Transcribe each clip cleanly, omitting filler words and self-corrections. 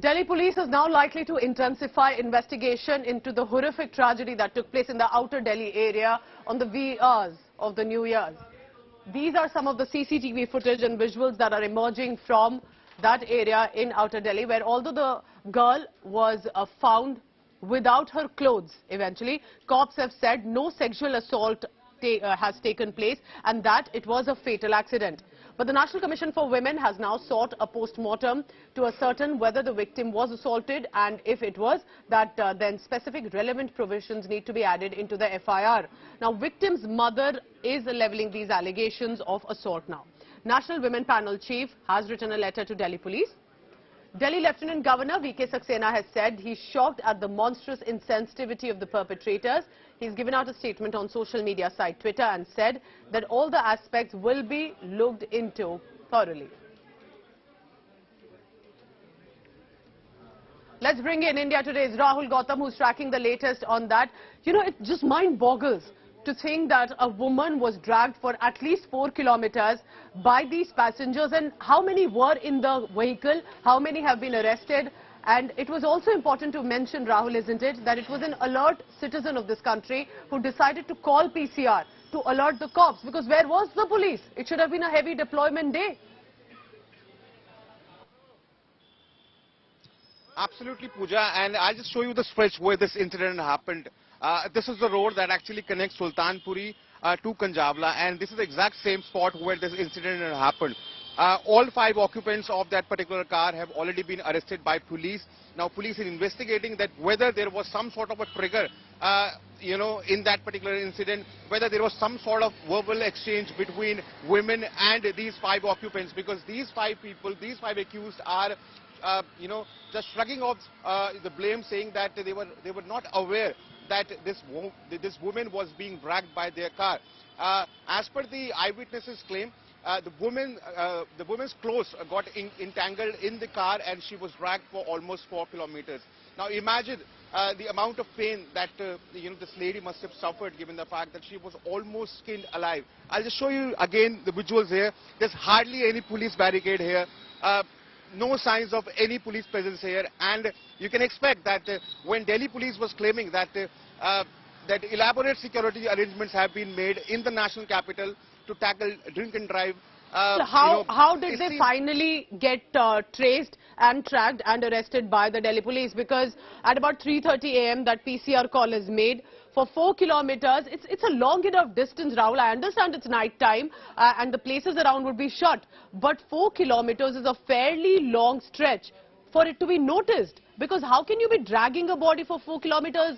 Delhi police is now likely to intensify investigation into the horrific tragedy that took place in the outer Delhi area on the wee hours of the New Year's. These are some of the CCTV footage and visuals that are emerging from that area in outer Delhi, where although the girl was found without her clothes eventually, cops have said no sexual assault has taken place and that it was a fatal accident. But the National Commission for Women has now sought a post-mortem to ascertain whether the victim was assaulted, and if it was, that then specific relevant provisions need to be added into the FIR. Now, victim's mother is levelling these allegations of assault now. National Women Panel Chief has written a letter to Delhi Police. Delhi Lieutenant Governor V.K. Saxena has said he's shocked at the monstrous insensitivity of the perpetrators. He's given out a statement on social media site Twitter and said that all the aspects will be looked into thoroughly. Let's bring in India Today's Rahul Gautam, who's tracking the latest on that. You know, it just mind boggles to think that a woman was dragged for at least 4 kilometers by these passengers, and how many were in the vehicle, how many have been arrested. And it was also important to mention, Rahul, isn't it, that it was an alert citizen of this country who decided to call PCR to alert the cops, because where was the police? It should have been a heavy deployment day. Absolutely, Pooja, and I'll just show you the stretch where this incident happened. This is the road that actually connects Sultanpuri to Kanjhawala, and this is the exact same spot where this incident had happened. All 5 occupants of that particular car have already been arrested by police. Now, police is investigating that whether there was some sort of a trigger, in that particular incident, whether there was some sort of verbal exchange between women and these 5 occupants, because these 5 people, these 5 accused are just shrugging off the blame, saying that they were not aware that this woman was being dragged by their car. As per the eyewitnesses' claim, the woman's clothes got entangled in the car and she was dragged for almost 4 kilometers. Now imagine the amount of pain that this lady must have suffered, given the fact that she was almost skinned alive. I'll just show you again the visuals here. There's hardly any police barricade here. No signs of any police presence here, and you can expect that when Delhi police was claiming that that elaborate security arrangements have been made in the national capital to tackle drink and drive. So how did they finally get traced and tracked and arrested by the Delhi police? Because at about 3:30 a.m. that PCR call is made. For 4 kilometers, it's a long enough distance, Rahul. I understand it's night time and the places around would be shut. But 4 kilometers is a fairly long stretch for it to be noticed. Because how can you be dragging a body for 4 kilometers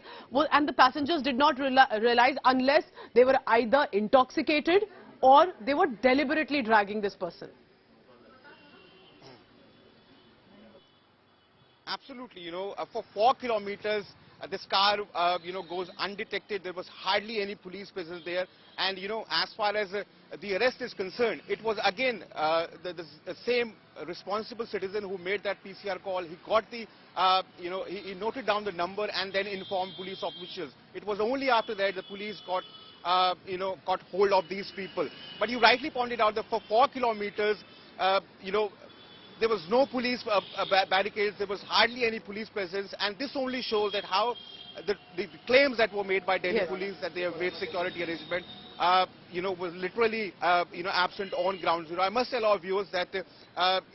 and the passengers did not realize, unless they were either intoxicated or they were deliberately dragging this person? Absolutely, for 4 kilometers, this car, goes undetected. There was hardly any police presence there. And, as far as the arrest is concerned, it was again the same responsible citizen who made that PCR call. He got the, he noted down the number and then informed police officials. It was only after that the police got hold of these people. But you rightly pointed out that for 4 kilometers, there was no police barricades, there was hardly any police presence, and this only shows that how the claims that were made by Delhi police that they have made security arrangement, was literally, absent on ground zero. I must tell our viewers that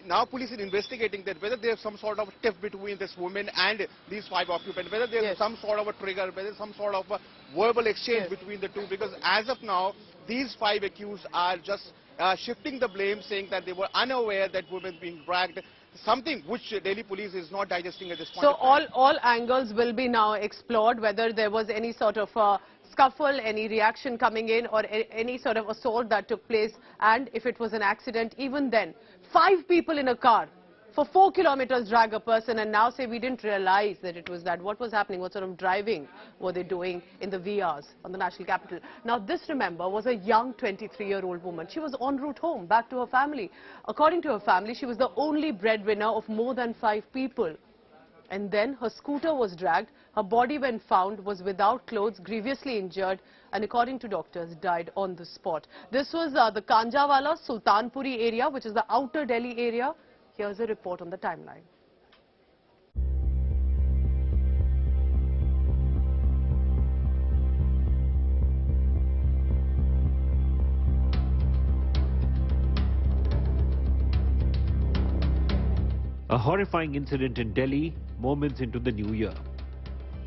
now police is investigating that whether there's some sort of tiff between this woman and these 5 occupants, whether there's some sort of a trigger, whether some sort of a verbal exchange between the two, because as of now, these 5 accused are just shifting the blame, saying that they were unaware that women being dragged, something which Delhi police is not digesting at this point. So all angles will be now explored, whether there was any sort of scuffle, any reaction coming in, or any sort of assault that took place, and if it was an accident. Even then, 5 people in a car for 4 kilometers drag a person, and now say we didn't realize that it was that. What was happening? What sort of driving were they doing in the wee hours on the national capital? Now this, remember, was a young 23-year-old woman. She was en route home, back to her family. According to her family, she was the only breadwinner of more than 5 people. And then her scooter was dragged. Her body, when found, was without clothes, grievously injured, and according to doctors, died on the spot. This was the Kanjhawala, Sultanpuri area, which is the outer Delhi area. Here's a report on the timeline. A horrifying incident in Delhi moments into the new year.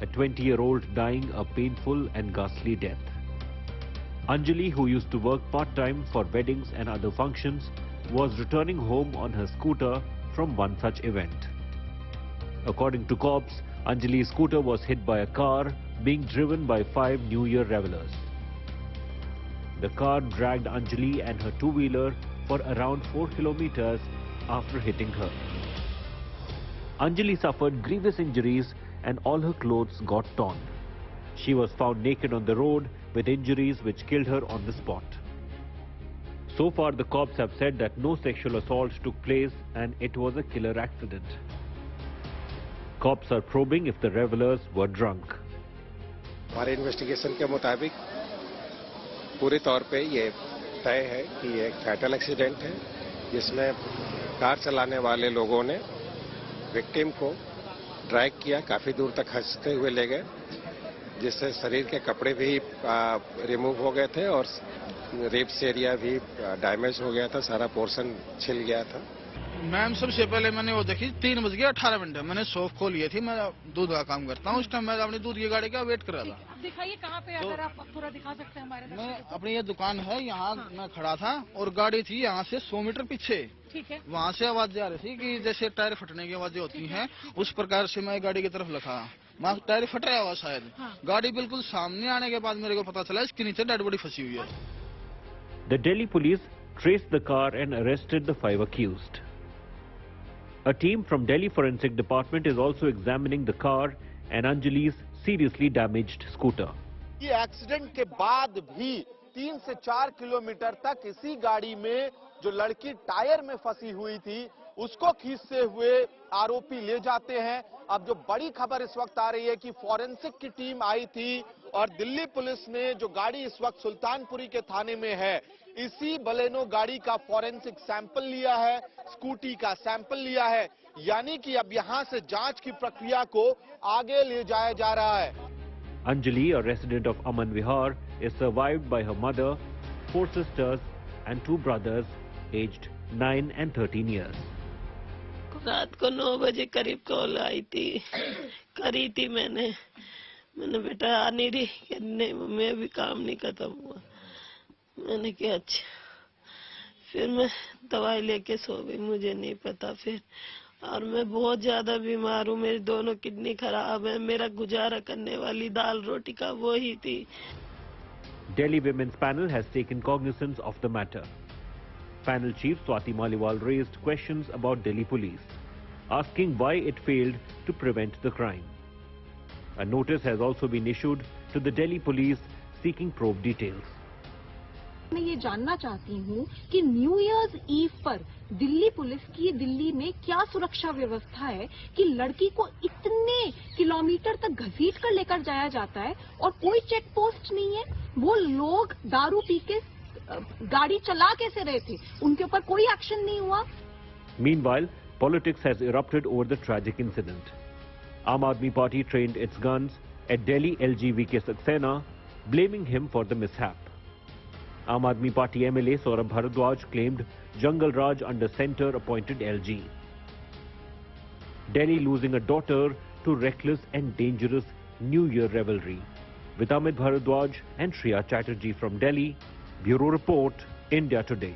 A 20-year-old dying a painful and ghastly death. Anjali, who used to work part-time for weddings and other functions, was returning home on her scooter from one such event. According to cops, Anjali's scooter was hit by a car being driven by 5 New Year revelers. The car dragged Anjali and her two-wheeler for around 4 kilometers after hitting her. Anjali suffered grievous injuries and all her clothes got torn. She was found naked on the road with injuries which killed her on the spot. So far, the cops have said that no sexual assault took place and it was a killer accident. Cops are probing if the revelers were drunk. हमारे investigation के मुताबिक पूरे तौर पे ये तय है कि ये एक फैटल एक्सीडेंट है जिसमें कार चलाने वाले लोगों ने विक्टिम को ड्रैग किया, काफी दूर तक खींचते हुए ले गए, जिससे शरीर के कपड़े भी रिमूव हो गए थे और रिब्स एरिया भी डैमेज हो गया था, सारा पोर्शन छिल गया था। मैम, सबसे पहले मैंने वो देखी 3:18 मैंने शॉप खोली थी। मैं दूध का काम करता हूँ। उस टाइम मैं अपनी दूध की गाड़ी का वेट कर रहा था। दिखाइए कहाँ पे, अगर आप थोड़ा दिखा सकते हैं हमारे। मैं अपनी ये दुकान है यहाँ मैं खड़ा था और गाड़ी थी यहाँ से 100 मीटर पीछे। ठीक है। वहाँ से आवाज जा रही थी कि जैसे टायर फटने की आवाजें होती हैं, उस प्रकार से मैं गाड़ी की तरफ लगा। मैं टायर फट रहा हुआ शायद। गाड़ी बिल्कुल सामने आने के बाद मेरे को पता चला इसके नीचे डेड बॉडी फंसी हुई है। The Delhi police traced the car and arrested the 5 accused. A team from Delhi Forensic Department is also examining the car and Anjali's seriously damaged scooter. ये एक्सीडेंट के बाद भी 3 से 4 किलोमीटर तक इसी गाड़ी में जो लड़की टायर में फंसी हुई थी उसको खींचते हुए आरोपी ले जाते हैं। अब जो बड़ी खबर इस वक्त आ रही है कि फॉरेंसिक की टीम आई थी और दिल्ली पुलिस ने जो गाड़ी इस वक्त सुल्तानपुरी के थाने में है, इसी बलेनो गाड़ी का फॉरेंसिक सैंपल लिया है, स्कूटी का सैंपल लिया है, यानी कि अब यहां से जांच की प्रक्रिया को आगे ले जाया जा रहा है। Anjali, a resident of Aman Vihar, is survived by her mother, 4 sisters and 2 brothers aged 9 and 13 years. रात को 9 बजे करीब कॉल आई थी, करी थी मैंने बेटा आ नहीं रही, कि नहीं मम्मी अभी काम नहीं खत्म हुआ। मैंने कहा अच्छा, फिर मैं दवाई लेके सो गई, मुझे नहीं पता फिर। और मैं बहुत ज्यादा बीमार हूँ, मेरी दोनों किडनी खराब है, मेरा गुजारा करने वाली दाल रोटी का वो ही थी। Delhi Women's Panel has taken cognizance of the matter. Panel Chief Swati Maliwal raised questions about Delhi Police, asking why it failed to prevent the crime. A notice has also been issued to the Delhi Police seeking probe details. मैं ये जानना चाहती हूँ कि new years ewe पर Delhi police की दिल्ली में क्या सुरक्षा व्यवस्था है कि लड़की को इतने किलोमीटर तक घसीट कर लेकर जाया जाता है और कोई चेक पोस्ट नहीं है। वो लोग दारू पी के गाड़ी चला कैसे रहे थे, उनके ऊपर कोई एक्शन नहीं हुआ। Meanwhile, politics has erupted over the tragic incident. Aam Aadmi Party trained its guns at Delhi LG VK Saxena, blaming him for the mishap. Aam Aadmi Party MLA Saurabh Bharadwaj claimed Jungle Raj under centre-appointed LG. Delhi losing a daughter to reckless and dangerous New Year revelry. With Amit Bharadwaj and Shriya Chatterjee from Delhi, Bureau Report, India Today.